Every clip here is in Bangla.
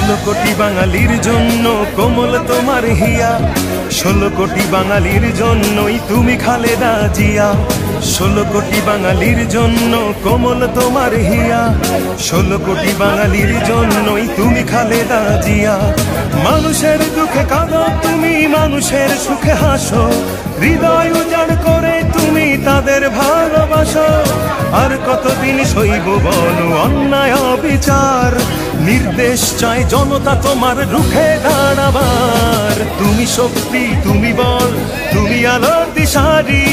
16 কোটি বাঙালির জন্য কোমল তোমার হিয়া, 16 কোটি বাঙালির জন্যই তুমি খালেদা জিয়া। 16 কোটি বাঙালির জন্য কোমল তোমার হিয়া, 16 কোটি বাঙালির জন্যই তুমি খালেদা জিয়া। মানুষের দুঃখে কাঁদো তুমি, মানুষের সুখে হাসো, হৃদয় উজাড় করে তুমি তাদের ভালোবাসো। আর কতদিন সইব বলো অন্যায় অবিচার, নির্দেশ চাই জনতা তোমার রুখে দাঁড়াবার। তুমি শক্তি, তুমি বল, তুমি আলোর দিশারি,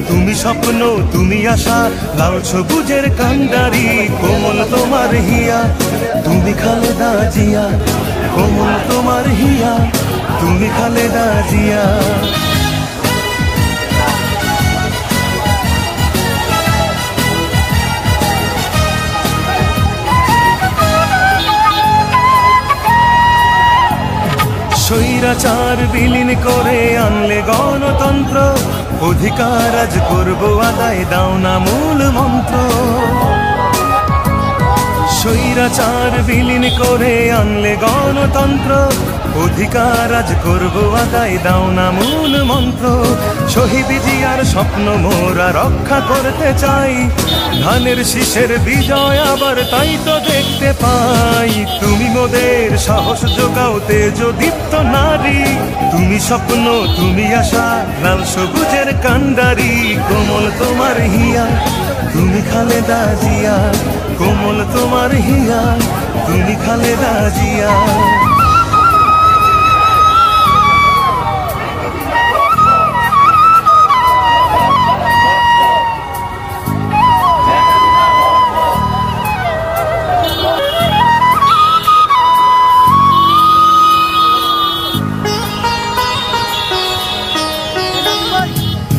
তুমি স্বপ্ন, তুমি আশা, লাল সবুজের কান্ডারি। কোমল তোমার হিয়া, তুমি খালেদা জিয়া, কোমল তোমার হিয়া, তুমি খালেদা জিয়া। স্বৈরাচার বিলীন করে আনলে গণতন্ত্র, অধিকার আজ করব আদায়, দাও না মূল মন্ত্র। স্বৈরাচার বিলীন করে আনলে গণতন্ত্র, অধিকার আজ করব আদায়, দাও না মূল মন্ত্র। শহীদ জিয়ার স্বপ্ন মোরা রক্ষা করতে চাই, ধানের শীষের বিজয় আবার তাই তো দেখতে পাই। তুমি মোদের সাহস যোগাও, তেজ দীপ্ত নারী, তুমি স্বপ্ন, তুমি আশা, লাল সবুজের কান্ডারি। কোমল তোমার হিয়া, তুমি খালেদা জিয়া, কোমল তোমার হিয়া, তুমি খালেদা জিয়া।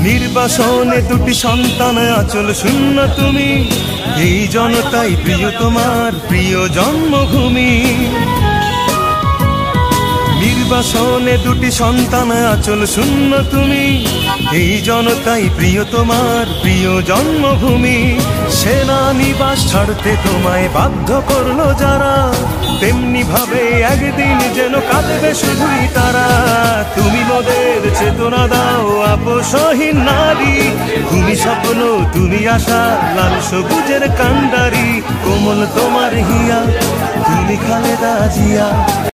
নির্বাসনে দুটি সন্তান আঁচল শূন্য তুমি, এই জনতাই প্রিয় তোমার প্রিয় জন্মভূমি। নির্বাসনে দুটি সন্তান আঁচল শূন্য তুমি, এই জনতাই প্রিয় তোমার প্রিয় জন্মভূমি। সেনানিবাস ছাড়তে তোমায় বাধ্য করলো যারা, তেমনি ভাবে একদিন যেন কাঁদবে শুধুই তারা। তুমি মোদের চেতনা দাও আপসহীন নারী, তুমি স্বপ্ন, তুমি আশা, লাল সবুজের কান্ডারি। কোমল তোমার হিয়া, তুমি খালেদা জিয়া।